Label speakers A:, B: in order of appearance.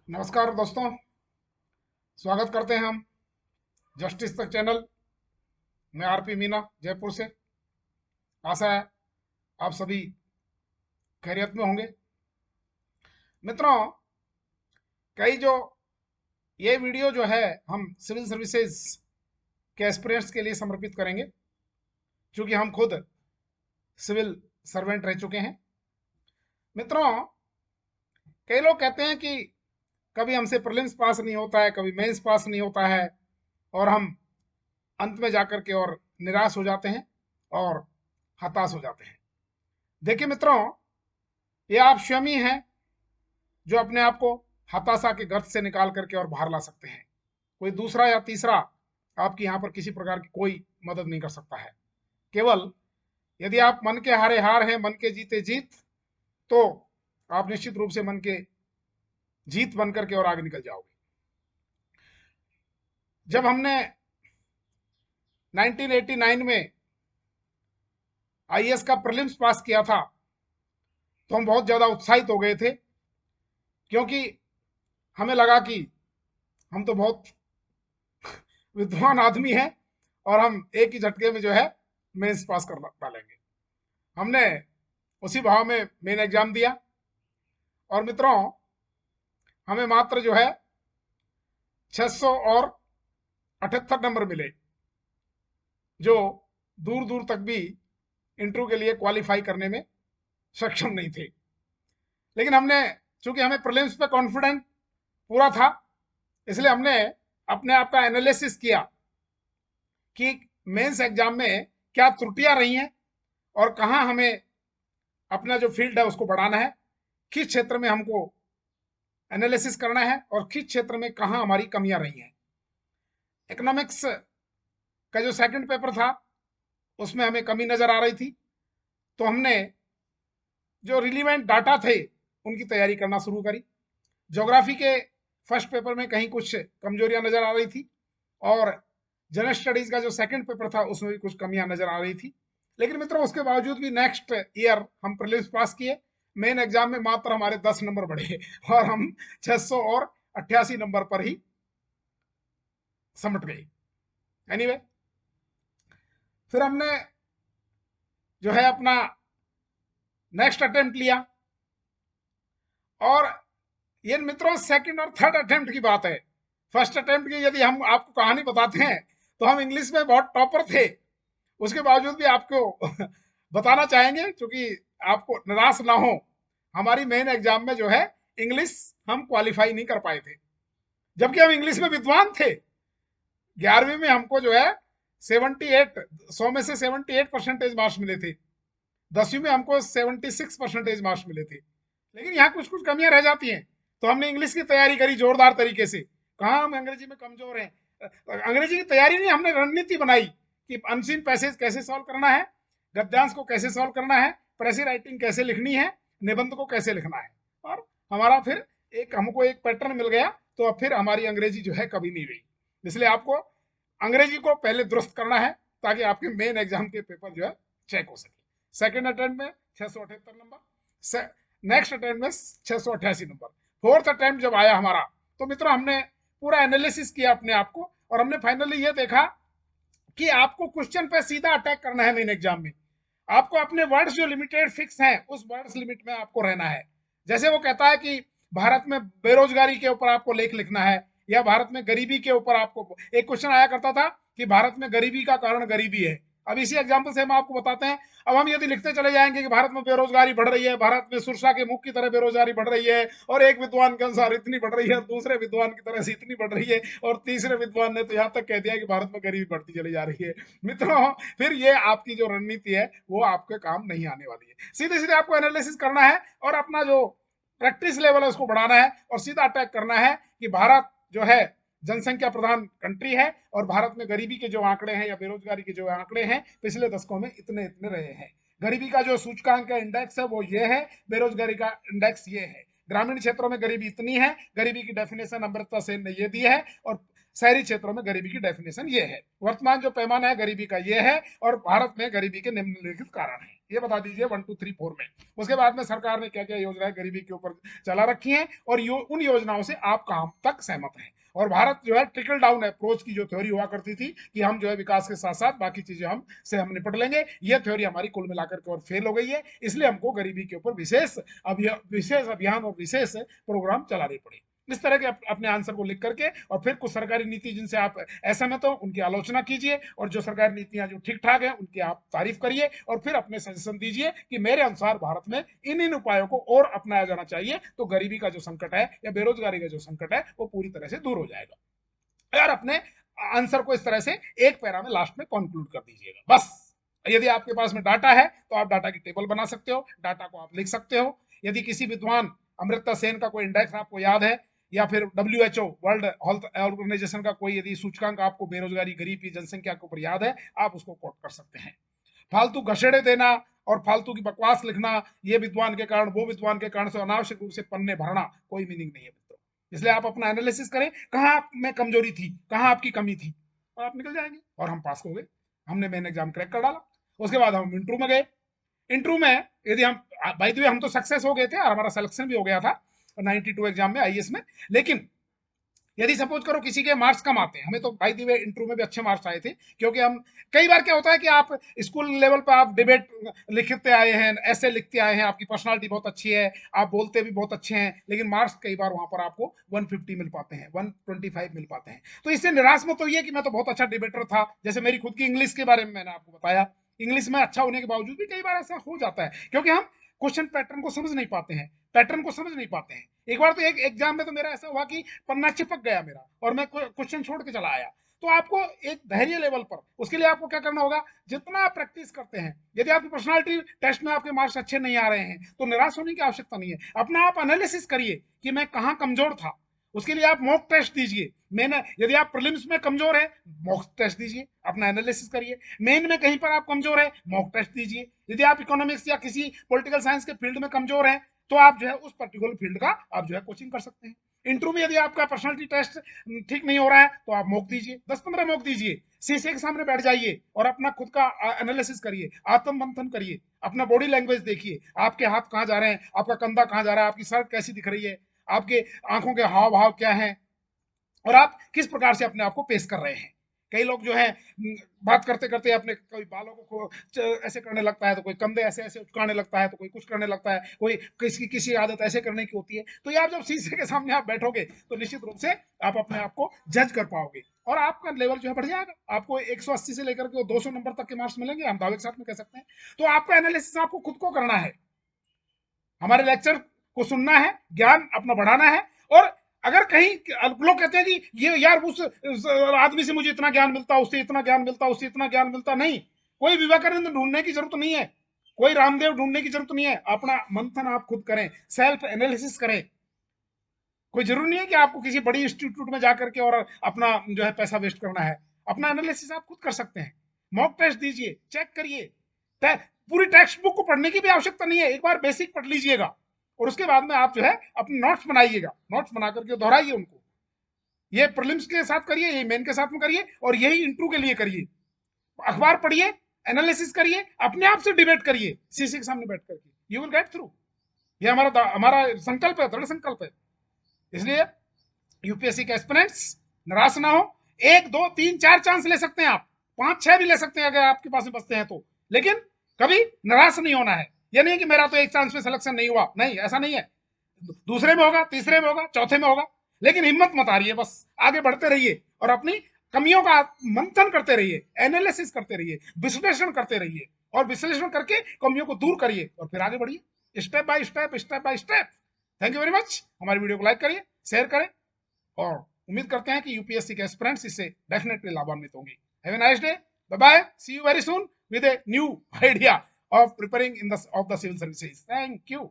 A: नमस्कार दोस्तों, स्वागत करते हैं हम जस्टिस तक चैनल में। आरपी मीना जयपुर से। आशा है आप सभी खैरियत में होंगे। मित्रों, कई जो ये वीडियो जो है हम सिविल सर्विसेज के एस्पिरेंट्स के लिए समर्पित करेंगे, क्योंकि हम खुद सिविल सर्वेंट रह चुके हैं। मित्रों, कई लोग कहते हैं कि कभी हमसे प्रीलिम्स पास नहीं होता है, कभी मेंस पास नहीं होता है, और हम अंत में जाकर के और निराश हो जाते हैं और हताश हो जाते हैं। देखिए मित्रों, ये आप स्वयं ही हैं जो अपने आप को हताशा के गर्त से निकाल करके और बाहर ला सकते हैं। कोई दूसरा या तीसरा आपकी यहाँ पर किसी प्रकार की कोई मदद नहीं कर सकता है। केवल यदि आप मन के हारे हार हैं, मन के जीते जीत, तो आप निश्चित रूप से मन के जीत बन करके और आगे निकल जाओगे। जब हमने 1989 में आईएएस का प्रीलिम्स पास किया था, तो हम बहुत ज्यादा उत्साहित हो गए थे, क्योंकि हमें लगा कि हम तो बहुत विद्वान आदमी हैं और हम एक ही झटके में जो है मेंस पास कर डालेंगे। हमने उसी भाव में मेन एग्जाम दिया और मित्रों, हमें मात्र जो है 678 नंबर मिले, जो दूर दूर तक भी इंटरव्यू के लिए क्वालिफाई करने में सक्षम नहीं थे। लेकिन हमने, चूंकि हमें प्रीलिम्स पे कॉन्फिडेंट पूरा था, इसलिए हमने अपने आप का एनालिसिस किया कि मेंस एग्जाम में क्या त्रुटियां रही हैं और कहां हमें अपना जो फील्ड है उसको बढ़ाना है, किस क्षेत्र में हमको एनालिसिस करना है और किस क्षेत्र में कहां हमारी कमियां रही हैं। इकोनॉमिक्स का जो सेकंड पेपर था उसमें हमें कमी नजर आ रही थी, तो हमने जो रिलीवेंट डाटा थे उनकी तैयारी करना शुरू करी। ज्योग्राफी के फर्स्ट पेपर में कहीं कुछ कमजोरियां नजर आ रही थी और जनरल स्टडीज का जो सेकंड पेपर था उसमें भी कुछ कमियां नजर आ रही थी। लेकिन मित्रों, उसके बावजूद भी नेक्स्ट ईयर हम प्रीलिम्स पास किए। मेन एग्जाम में मात्र हमारे 10 नंबर बढ़े और हम 688 नंबर पर ही समट गए। एनीवे, फिर हमने जो है अपना नेक्स्ट अटेम्प्ट लिया, और ये मित्रों सेकंड और थर्ड अटेम्प्ट की बात है। फर्स्ट अटेम्प्ट की यदि हम आपको कहानी बताते हैं तो हम इंग्लिश में बहुत टॉपर थे। उसके बावजूद भी आपको बताना चाहेंगे, क्योंकि आपको निराश ना हो। हमारी मेन एग्जाम में जो है इंग्लिश हम क्वालिफाई नहीं कर पाए थे, जबकि हम इंग्लिश में विद्वान थे। 11वीं में हमको जो है 78, 100 में से 78% मार्क्स मिले थे। 10वीं में हमको 76% मार्क्स मिले थे। लेकिन यहाँ कुछ कुछ कमियां रह जाती हैं, तो हमने इंग्लिश की तैयारी करी जोरदार तरीके से। कहाँ हम अंग्रेजी में कमजोर हैं। अंग्रेजी की तैयारी नहीं, हमने रणनीति बनाई कि अनसीन पैसेज कैसे सॉल्व करना है, गद्यांश को कैसे सॉल्व करना है, प्रेसी राइटिंग कैसे लिखनी है, निबंध को कैसे लिखना है। और हमारा फिर हमको एक पैटर्न मिल गया, तो अब फिर हमारी अंग्रेजी जो है कभी नहीं रही। इसलिए आपको अंग्रेजी को पहले दुरुस्त करना है, ताकि आपके मेन एग्जाम के पेपर जो है चेक हो सके। सेकेंड अटेम्प्ट में 678 नंबर, नेक्स्ट अटेम्प्ट में 688 नंबर। फोर्थ अटेम्प्ट जब आया हमारा, तो मित्रों हमने पूरा एनालिसिस किया अपने आप को, और हमने फाइनली ये देखा कि आपको क्वेश्चन पे सीधा अटैक करना है। मेन एग्जाम में आपको अपने वर्ड्स जो लिमिटेड फिक्स हैं उस वर्ड्स लिमिट में आपको रहना है। जैसे वो कहता है कि भारत में बेरोजगारी के ऊपर आपको लेख लिखना है, या भारत में गरीबी के ऊपर आपको, एक क्वेश्चन आया करता था कि भारत में गरीबी का कारण गरीबी है। अब इसी एग्जाम्पल से हम आपको बताते हैं। अब हम यदि लिखते चले जाएंगे कि भारत में बेरोजगारी बढ़ रही है, भारत में सुरसा के मुख की तरह बेरोजगारी बढ़ रही है, और एक विद्वान के अनुसार इतनी बढ़ रही है, दूसरे विद्वान की तरह से इतनी बढ़ रही है, और तीसरे विद्वान ने तो यहाँ तक कह दिया कि भारत में गरीबी बढ़ती चली जा रही है। मित्रों, फिर ये आपकी जो रणनीति है वो आपके काम नहीं आने वाली है। सीधे सीधे आपको एनालिसिस करना है और अपना जो प्रैक्टिस लेवल है उसको बढ़ाना है, और सीधा अटैक करना है कि भारत जो है जनसंख्या प्रधान कंट्री है, और भारत में गरीबी के जो आंकड़े हैं या बेरोजगारी के जो आंकड़े हैं पिछले दशकों में इतने इतने रहे हैं। गरीबी का जो सूचकांक है, इंडेक्स है, वो ये है, बेरोजगारी का इंडेक्स ये है। ग्रामीण क्षेत्रों में गरीबी इतनी है, गरीबी की डेफिनेशन अमृता सेन ने ये दी है, और शहरी क्षेत्रों में गरीबी की डेफिनेशन ये है। वर्तमान जो पैमाना है गरीबी का ये है, और भारत में गरीबी के निम्नलिखित कारण है। ये बता दीजिए 1 2 3 4 में। उसके बाद में सरकार ने क्या क्या योजनाएं गरीबी के ऊपर चला रखी हैं और उन योजनाओं से आप कहां तक सहमत हैं। और भारत जो है ट्रिकल डाउन अप्रोच की जो थ्योरी हुआ करती थी कि हम जो है विकास के साथ साथ बाकी चीजें हम निपट लेंगे, ये थ्योरी हमारी कुल मिलाकर के और फेल हो गई है। इसलिए हमको गरीबी के ऊपर विशेष अभियान और विशेष प्रोग्राम चलाने पड़े। इस तरह के अपने आंसर को लिख करके और फिर कुछ सरकारी नीति जिनसे आप असहमत हो उनकी आलोचना कीजिए, और जो सरकारी नीतियां जो ठीक ठाक है उनकी आप तारीफ करिए, और फिर अपने सजेशन दीजिए कि मेरे अनुसार भारत में इन इन उपायों को और अपनाया जाना चाहिए, तो गरीबी का जो संकट है या बेरोजगारी का जो संकट है वो पूरी तरह से दूर हो जाएगा। यार अपने आंसर को इस तरह से एक पैरा में लास्ट में कंक्लूड कर दीजिएगा बस। यदि आपके पास में डाटा है तो आप डाटा की टेबल बना सकते हो, डाटा को आप लिख सकते हो। यदि किसी विद्वान अमृता सेन का कोई इंडेक्स आपको याद है, या फिर WHO वर्ल्ड हेल्थ ऑर्गेनाइजेशन का कोई यदि सूचकांक आपको बेरोजगारी गरीब की जनसंख्या के ऊपर याद है, आप उसको कोट कर सकते हैं। फालतू घसेड़े देना और फालतू की बकवास लिखना, ये विद्वान के कारण वो विद्वान के कारण से अनावश्यक रूप से पन्ने भरना कोई मीनिंग नहीं है मित्रों। इसलिए आप अपना एनालिसिस करें, कहाँ आप में कमजोरी थी, कहाँ आपकी कमी थी, और आप निकल जाएंगे। और हम पास हो गए, हमने मेन एग्जाम क्रैक कर डाला। उसके बाद हम इंटरव्यू में गए। इंटरव्यू में यदि हम बाय द वे हम तो सक्सेस हो गए थे और हमारा सिलेक्शन भी हो गया था 92 एग्जाम में IAS में। लेकिन यदि सपोज करो किसी के मार्क्स कम आते हैं, हमें तो बाय द वे इंटरव्यू में भी अच्छे मार्क्स आए थे, क्योंकि हम कई बार क्या होता है कि आप स्कूल लेवल पर आप डिबेट लिखते आए हैं, ऐसे लिखते आए हैं, आपकी पर्सनालिटी बहुत अच्छी है, आप बोलते भी बहुत अच्छे हैं, लेकिन मार्क्स कई बार वहां पर आपको 150 मिल पाते हैं, 125 मिल पाते हैं। तो इससे निराश मत होइए कि मैं तो बहुत अच्छा डिबेटर था। जैसे मेरी खुद की इंग्लिश के बारे में मैंने आपको बताया, इंग्लिश में अच्छा होने के बावजूद भी कई बार ऐसा हो जाता है, क्योंकि हम क्वेश्चन पैटर्न को समझ नहीं पाते हैं, पैटर्न को समझ नहीं पाते हैं। एक बार तो एक एग्जाम में तो मेरा ऐसा हुआ कि पन्ना चिपक गया मेरा और मैं क्वेश्चन छोड़ के चला आया। तो आपको एक धैर्य लेवल पर, उसके लिए आपको क्या करना होगा, जितना आप प्रैक्टिस करते हैं, यदि आपकी पर्सनालिटी टेस्ट में आपके मार्क्स अच्छे नहीं आ रहे हैं तो निराश होने की आवश्यकता नहीं है। अपना आप एनालिसिस करिए कि मैं कहाँ कमजोर था, उसके लिए आप मॉक टेस्ट दीजिए। मैंने यदि आप प्रीलिम्स में कमजोर है, मॉक टेस्ट दीजिए, अपना एनालिसिस करिए। मेन में कहीं पर आप कमजोर है, मॉक टेस्ट दीजिए। यदि आप इकोनॉमिक्स या किसी पॉलिटिकल साइंस के फील्ड में कमजोर है, तो आप जो है उस पर्टिकुलर फील्ड का आप जो है कोचिंग कर सकते हैं। इंटरव्यू में यदि आपका पर्सनालिटी टेस्ट ठीक नहीं हो रहा है तो आप मॉक दीजिए, 10-15 मॉक दीजिए, शीशे के सामने बैठ जाइए और अपना खुद का एनालिसिस करिए, आत्म मंथन करिए, अपना बॉडी लैंग्वेज देखिए, आपके हाथ कहाँ जा रहे हैं, आपका कंधा कहाँ जा रहा है, आपकी शर्ट कैसी दिख रही है, आपके आंखों के हाव भाव क्या है, और आप किस प्रकार से अपने आप को पेश कर रहे हैं। कई लोग जो है बात करते करते अपने कोई बालों को ऐसे करने लगता है, तो कोई कंधे ऐसे ऐसे उचकाने लगता है, तो कोई कुछ करने लगता है, कोई किसी आदत ऐसे करने की होती है। तो ये आप जब शीशे के सामने आप बैठोगे तो निश्चित रूप से आप अपने आप को जज कर पाओगे और आपका लेवल जो है बढ़ जाएगा। आपको 180 से लेकर के 200 नंबर तक के मार्क्स मिलेंगे, हम दावे के साथ में कह सकते हैं। तो आपका एनालिसिस आपको खुद को करना है, हमारे लेक्चर को सुनना है, ज्ञान अपना बढ़ाना है। और अगर कहीं लोग कहते हैं कि ये यार उस आदमी से मुझे इतना ज्ञान मिलता, उससे इतना ज्ञान मिलता, उससे इतना ज्ञान मिलता, नहीं, कोई विवेकानंद ढूंढने की जरूरत नहीं है, कोई रामदेव ढूंढने की जरूरत नहीं है। अपना मंथन आप खुद करें, सेल्फ एनालिसिस करें। कोई जरूरी नहीं है कि आपको किसी बड़ी इंस्टीट्यूट में जाकर के और अपना जो है पैसा वेस्ट करना है। अपना एनालिसिस आप खुद कर सकते हैं, मॉक टेस्ट दीजिए, चेक करिए। पूरी टेक्स्ट बुक को पढ़ने की भी आवश्यकता नहीं है, एक बार बेसिक पढ़ लीजिएगा और उसके बाद में आप जो है अपने नोट्स बनाइएगा, नोट्स बना करके दोहराइए उनको। ये प्रीलिम्स के साथ करिए, ये मेन के साथ में करिए, और यही इंटरव्यू के लिए करिए। अखबार पढ़िए, एनालिसिस करिए, अपने आप से डिबेट करिए शीशे के सामने बैठ करके, यू विल गेट थ्रू। ये हमारा हमारा संकल्प है, दृढ़ संकल्प है। इसलिए यूपीएससी के एस्पिरेंट्स निराश ना हो। 1 2 3 4 चांस ले सकते हैं आप, 5 6 भी ले सकते हैं अगर आपके पास में बचते हैं तो, लेकिन कभी निराश नहीं होना है। ये नहीं कि मेरा तो एक चांस में सिलेक्शन नहीं हुआ, नहीं, ऐसा नहीं है। दूसरे में होगा, तीसरे में होगा, चौथे में होगा, लेकिन हिम्मत मत हारिए, बस आगे बढ़ते रहिए और अपनी कमियों का मंथन करते रहिए, एनालिसिस करते रहिए, विश्लेषण करते रहिए, और विश्लेषण करके कमियों को दूर करिए और फिर आगे बढ़िए, step by step, step by step. Thank you very much. हमारी वीडियो को लाइक करिए, शेयर करें, और उम्मीद करते हैं कि यूपीएससी के एस्पिरेंट्स इससे डेफिनेटली लाभान्वित होंगे। Have a nice day, bye bye, see you very soon with a new idea of preparing in the of the civil services. Thank you.